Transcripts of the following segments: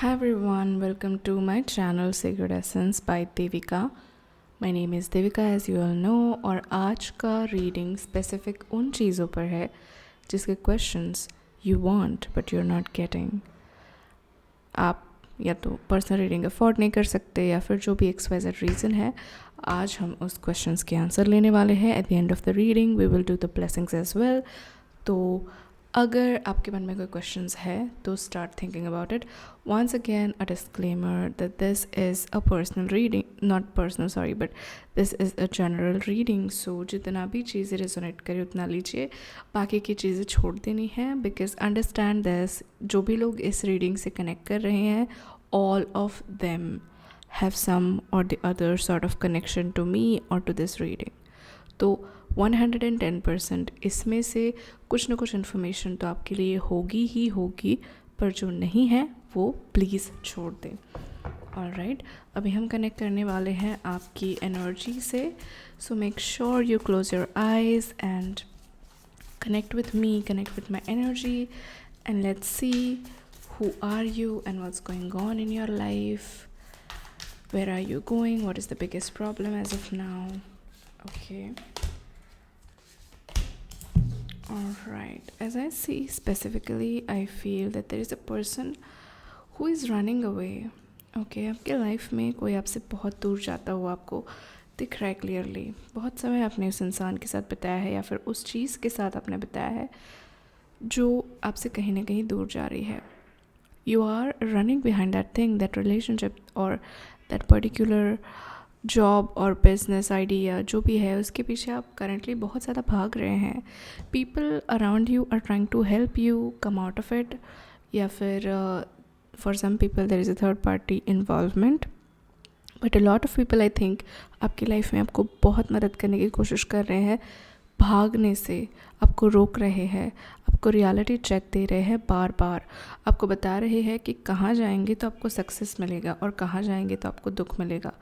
Hi everyone, welcome to my channel Sacred Essence by Devika. My name is Devika as you all know और आज का reading specific उन चीज़ों पर है जिसके questions you want but you're not getting. आप या तो पर्सनल रीडिंग अफोर्ड नहीं कर सकते या फिर जो भी XYZ रीज़न है, आज हम उस क्वेश्चंस के आंसर लेने वाले हैं. At the end of the reading we will do the blessings as well. तो अगर आपके मन में कोई क्वेश्चंस है तो start thinking about it. Once again a disclaimer that this is a personal reading, not personal sorry, but this is a general reading. So जितना भी चीज़ें रेजोनेट करे उतना लीजिए, बाकी की चीज़ें छोड़ देनी है. बिकॉज अंडरस्टैंड दिस, जो भी लोग इस रीडिंग से कनेक्ट कर रहे हैं, all of them have some or the other sort of connection to me or to this reading. तो 110% इसमें से कुछ ना कुछ इन्फॉर्मेशन तो आपके लिए होगी ही होगी, पर जो नहीं है वो प्लीज़ छोड़ दें. ऑलराइट, अभी हम कनेक्ट करने वाले हैं आपकी एनर्जी से. So make sure you close your eyes and connect with me, connect with my energy, and let's see who are you and what's going on in your life. Where are you going? What is the biggest problem as of now? Okay. Alright, as I see specifically, I feel that there is a person who is running away. Okay, आपके life में कोई आपसे बहुत दूर जाता हुआ आपको दिख रहा है क्लियरली. बहुत समय आपने उस इंसान के साथ बिताया है या फिर उस चीज़ के साथ आपने बिताया है जो आपसे कहीं ना कहीं दूर जा रही है. You are running behind that thing, that relationship or that particular job or business idea, जो भी है उसके पीछे आप currently बहुत ज़्यादा भाग रहे हैं. People around you are trying to help you come out of it, या फिर for some people there is a third party involvement, but a lot of people I think आपकी लाइफ में आपको बहुत मदद करने की कोशिश कर रहे हैं, भागने से आपको रोक रहे हैं, आपको रियलिटी चेक दे रहे हैं, बार बार आपको बता रहे हैं कि कहाँ जाएंगे तो आपको सक्सेस मिलेगा और कहाँ जाएंगे तो आपको दुख मिलेगा.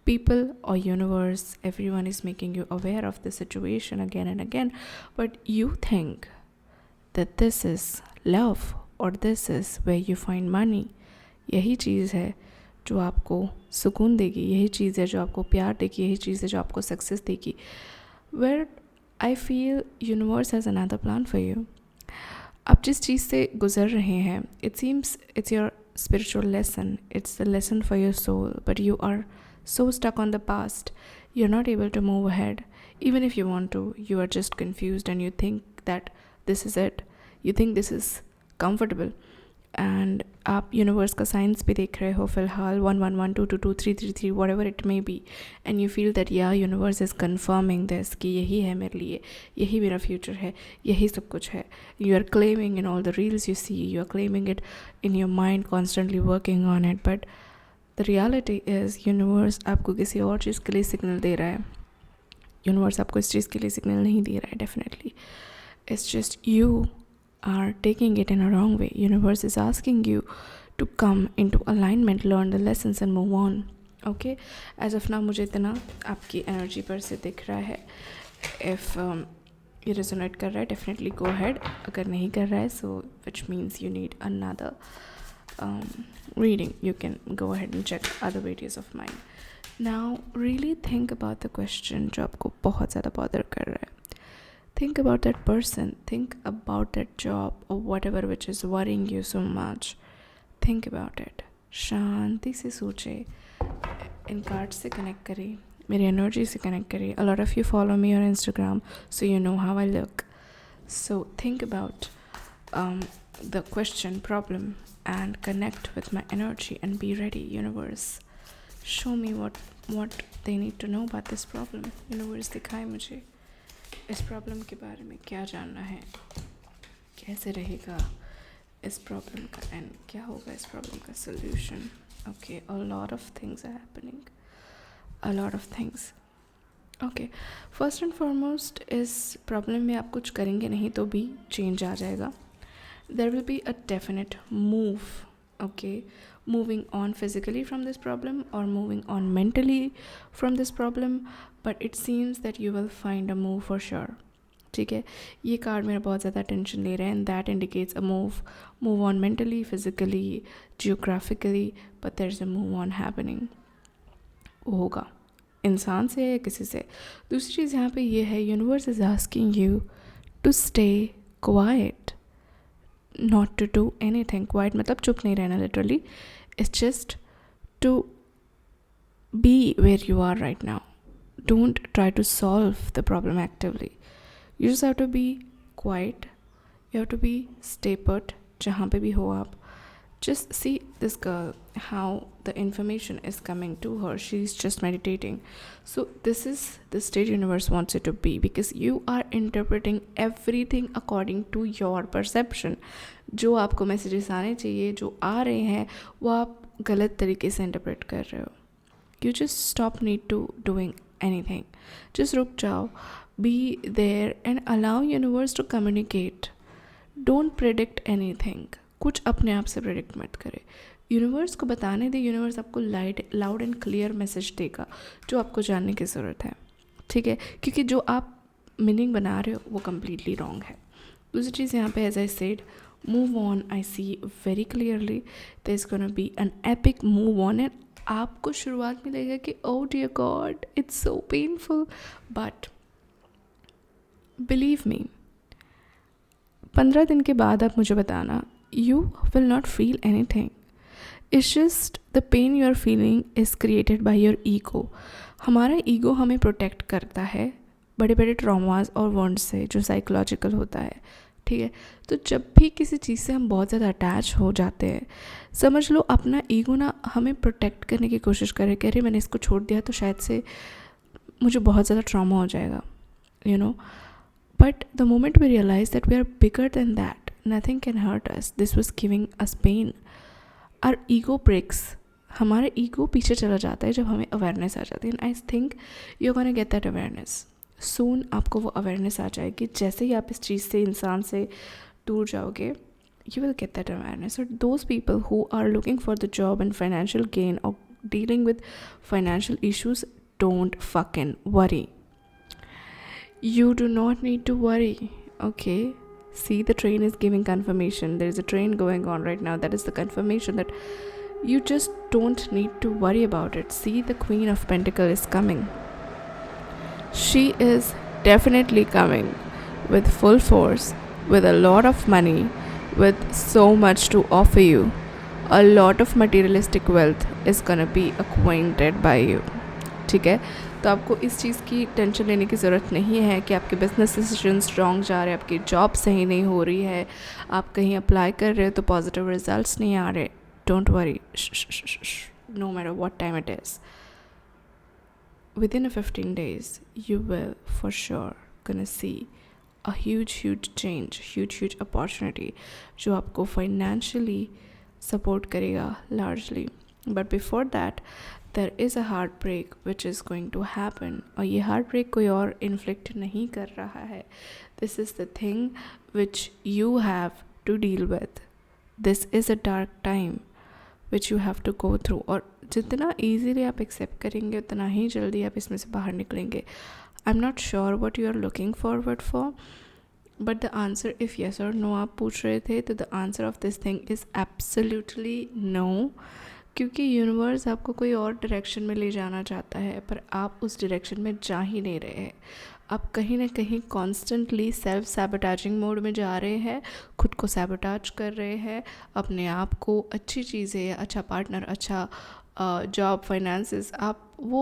People or universe, everyone is making you aware of the situation again and again, but you think that this is love or this is where you find money. यही चीज़ है जो आपको सुकून देगी, यही चीज़ है जो आपको प्यार देगी, यही चीज़ है जो आपको सक्सेस देगी. Where I feel universe has another plan for you. आप जिस चीज़ से गुज़र रहे हैं, it seems it's your spiritual lesson, it's the lesson for your soul, but you are so stuck on the past, you're not able to move ahead. Even if you want to, you are just confused and you think that this is it, you think this is comfortable. And आप universe का science भी देख रहे हो फ़िलहाल, 111222333 whatever it may be, and you feel that yeah, universe is confirming this कि यही है मेरे लिए, यही मेरा फ्यूचर है, यही सब कुछ है. You are claiming in all the reels you see, you are claiming it in your mind, constantly working on it, but the reality is universe आपको किसी और चीज़ के लिए सिग्नल दे रहा है. यूनिवर्स आपको इस चीज़ के लिए सिग्नल नहीं दे रहा है. Definitely it's just you are taking it in a wrong way. Universe is asking you to come into alignment, learn the lessons and move on. Okay, as of now मुझे इतना आपकी एनर्जी पर से दिख रहा है. if ये resonate कर रहा है, definitely go ahead. अगर नहीं कर रहा है, so which means you need another reading, you can go ahead and check other videos of mine. Now really think about the question जो आपको बहुत ज़्यादा bother कर रहा है. Think about that person, think about that job or whatever which is worrying you so much. Think about it. शांति से सोचे, इन cards से कनेक्ट करिए, मेरी एनर्जी से कनेक्ट करिए. A lot of you follow me on Instagram, so you know how I look. So think about the question, problem, and connect with my energy and be ready. Universe, show me what they need to know about this problem. Universe दिखाए मुझे इस problem के बारे में क्या जानना है, कैसे रहेगा इस प्रॉब्लम का एंड क्या होगा इस प्रॉब्लम का solution. Okay, a lot of things are happening, a lot of things. Okay, first and foremost इस प्रॉब्लम में आप कुछ करेंगे नहीं तो भी चेंज आ जाएगा. There will be a definite move. Okay, moving on physically from this problem or moving on mentally from this problem, but it seems that you will find a move for sure. ठीक है, ये card मेरा बहुत ज़्यादा attention ले रहे हैं and that indicates a move on mentally, physically, geographically, but there is a move on happening. वो होगा इंसान से या किसी से. दूसरी चीज़ यहाँ पे ये है, universe is asking you to stay quiet, not to do anything. Quiet मतलब चुप नहीं रहना literally. It's just to be where you are right now. Don't try to solve the problem actively. You just have to be quiet. You have to be stay put. जहाँ पे भी हो आप. Just see this girl, how the information is coming to her. She's just meditating. So this is the state universe wants you to be, because you are interpreting everything according to your perception. जो आपको messages आने चाहिए, जो आ रहे हैं, वो आप गलत तरीके से इंटरप्रेट कर रहे हो. You just stop need to doing anything. Just रुक जाओ, be there and allow universe to communicate. Don't predict anything. कुछ अपने आप से predict मत करे. यूनिवर्स को बताने दे. यूनिवर्स आपको लाउड एंड क्लियर मैसेज देगा जो आपको जानने की ज़रूरत है, ठीक है, क्योंकि जो आप मीनिंग बना रहे हो वो कम्प्लीटली रॉन्ग है. दूसरी चीज़ यहाँ पे, as I said, move on. I see very clearly there is gonna be an epic move on. And आपको शुरुआत में लगेगा कि oh dear God it's so painful, but believe me, 15 दिन के बाद आप मुझे बताना, you will not feel anything. It's just the pain you are feeling is created by your ego. हमारा ईगो हमें प्रोटेक्ट करता है बड़े बड़े ट्रॉमास और वॉन्ड्स से, जो साइकोलॉजिकल होता है, ठीक है. तो जब भी किसी चीज़ से हम बहुत ज़्यादा अटैच हो जाते हैं, समझ लो अपना ईगो ना हमें प्रोटेक्ट करने की कोशिश करे कि अरे मैंने इसको छोड़ दिया तो शायद से मुझे बहुत ज़्यादा ट्रॉमा हो जाएगा, you know. But the moment we realise that we are bigger than that, nothing can hurt us, this was giving us pain, our ego breaks. हमारा ईगो पीछे चला जाता है जब हमें अवेयरनेस आ जाती है. And I think you are gonna get that awareness soon. आपको वो अवेयरनेस आ जाएगी जैसे ही आप इस चीज़ से, इंसान से दूर जाओगे. You will get that awareness. So those people who are looking for the job and financial gain or dealing with financial issues, don't fucking worry. You do not need to worry, okay? See, the train is giving confirmation. There is a train going on right now. That is the confirmation that you just don't need to worry about it. See, the Queen of Pentacles is coming. She is definitely coming with full force, with a lot of money, with so much to offer you. A lot of materialistic wealth is gonna be acquainted by you, ठीक है. तो आपको इस चीज़ की tension लेने की ज़रूरत नहीं है कि आपके बिजनेस डिसीजंस रॉन्ग जा रहे हैं, आपकी जॉब सही नहीं हो रही है, आप कहीं अप्लाई कर रहे हो तो पॉजिटिव रिजल्ट्स नहीं आ रहे. Don't worry, no matter what time it is. Within 15 days, you will for sure gonna see a huge change, huge opportunity जो आपको financially support करेगा largely. But before that, there is a heartbreak which is going to happen. और ये heartbreak कोई और inflict नहीं कर रहा है. This is the thing which you have to deal with. This is a dark time which you have to go through. और जितना easily आप accept करेंगे उतना ही जल्दी आप इसमें से बाहर निकलेंगे. I'm not sure what you are looking forward for, but the answer, if yes or no आप पूछ रहे थे, तो the answer of this thing is absolutely no. क्योंकि यूनिवर्स आपको कोई और डायरेक्शन में ले जाना चाहता है, पर आप उस डायरेक्शन में जा ही नहीं रहे हैं. आप कहीं ना कहीं कॉन्स्टेंटली सेल्फ सैबोटाजिंग मोड में जा रहे हैं, खुद को सैबोटाज कर रहे हैं, अपने आप को अच्छी चीज़ें, अच्छा पार्टनर, अच्छा जॉब, फाइनेंसेस, आप वो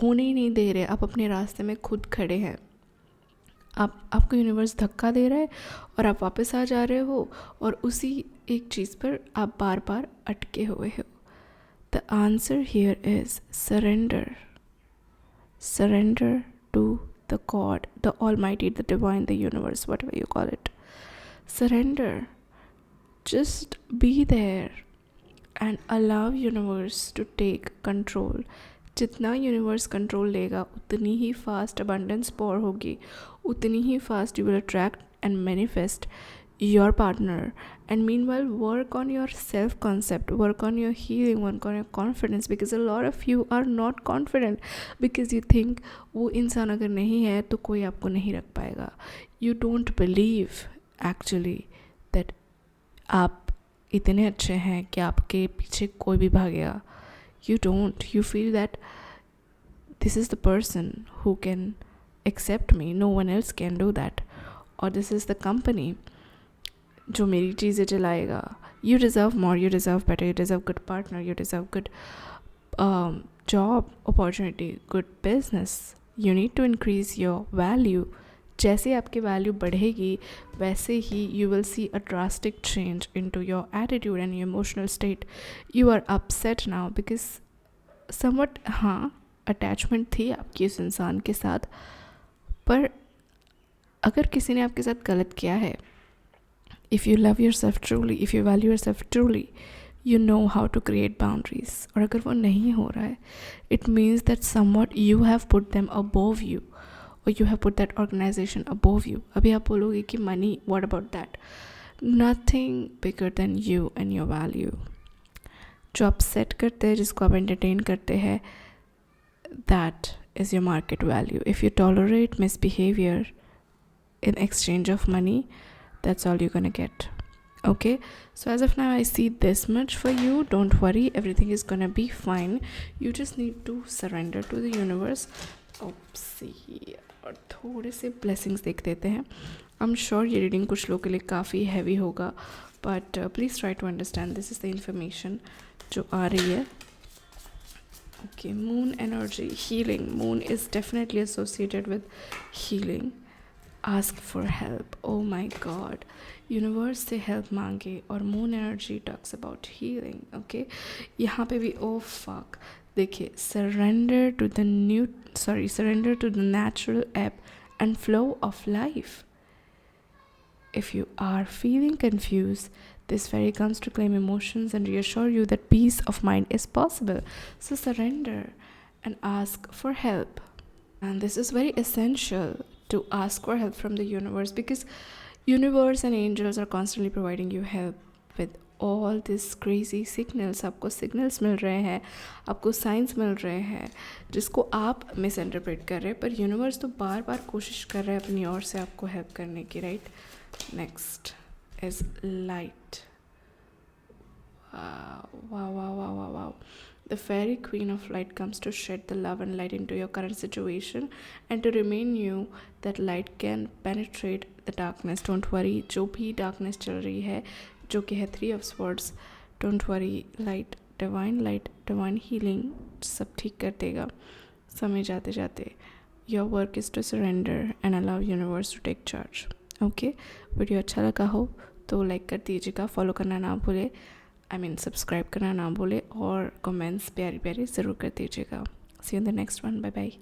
होने ही नहीं दे रहे. आप अपने रास्ते में खुद खड़े हैं. आपको यूनिवर्स धक्का दे रहा है और आप वापस आ जा रहे हो, और उसी एक चीज़ पर आप बार बार अटके हुए हो. The answer here is surrender. Surrender to the God, the Almighty, the Divine, the Universe, whatever you call it. Surrender. Just be there and allow universe to take control. जितना यूनिवर्स कंट्रोल लेगा उतनी ही fast abundance pour होगी, उतनी ही fast you will attract and manifest your partner, and meanwhile work on your self concept, work on your healing, work on your confidence, because a lot of you are not confident because you think वो इंसान अगर नहीं है तो कोई आपको नहीं रख पाएगा. You don't believe actually that आप इतने अच्छे हैं कि आपके पीछे कोई भी भागेगा. You don't. You feel that this is the person who can accept me, no one else can do that, or this is the company जो मेरी चीज़ें चलाएगा. You deserve more, you deserve better, you deserve good partner, you deserve good job opportunity, good business. You need to increase your value. जैसे आपकी value बढ़ेगी वैसे ही you will see a drastic change into your attitude and your emotional state. You are upset now because somewhat हाँ attachment थी आपकी उस इंसान के साथ, पर अगर किसी ने आपके साथ गलत किया है, if you love yourself truly, if you value yourself truly, you know how to create boundaries. और अगर वो नहीं हो रहा है, it means that somewhat you have put them above you, or you have put that organization above you. अभी आप बोलोगे कि money, what about that? Nothing bigger than you and your value. जो आप सेट करते हैं, जिसको आप एंटरटेन करते हैं, that is your market value. If you tolerate misbehavior in exchange of money, that's all you're gonna get. Okay, so as of now I see this much for you. Don't worry, everything is gonna be fine. You just need to surrender to the universe. Oopsie. और थोड़े से blessings देख देते हैं. I'm sure ये reading कुछ लोगों के लिए काफ़ी heavy होगा, but please try to understand. This is the information जो आ रही है. Okay, moon energy, healing. Moon is definitely associated with healing. Ask for help. Oh my god, universe से help मांगे. और moon energy talks about healing. Okay, यहाँ पे भी oh fuck, देखिए, surrender to the natural ebb and flow of life. If you are feeling confused, this fairy comes to claim emotions and reassure you that peace of mind is possible. So surrender and ask for help. And this is very essential to ask for help from the universe, because universe and angels are constantly providing you help with all this crazy signals. आपको signals मिल रहे हैं, आपको signs मिल रहे हैं, जिसको आप misinterpret कर रहे हैं, पर universe तो बार बार कोशिश कर रहा है अपनी ओर से आपको help करने की, right? Next is light. Wow. The fairy queen of light comes to shed the love and light into your current situation and to remind you that light can penetrate the darkness. Don't worry, जो भी darkness चल रही है, जो कि है 3 of swords, don't worry, light, divine healing सब ठीक कर देगा समय जाते जाते. Your work is to surrender and allow universe to take charge. Okay, video अच्छा लगा हो तो लाइक कर दीजिएगा, फॉलो करना ना भूले, सब्सक्राइब करना ना भूले, और कमेंट्स प्यारी ज़रूर कर दीजिएगा. See you in the next one. Bye bye.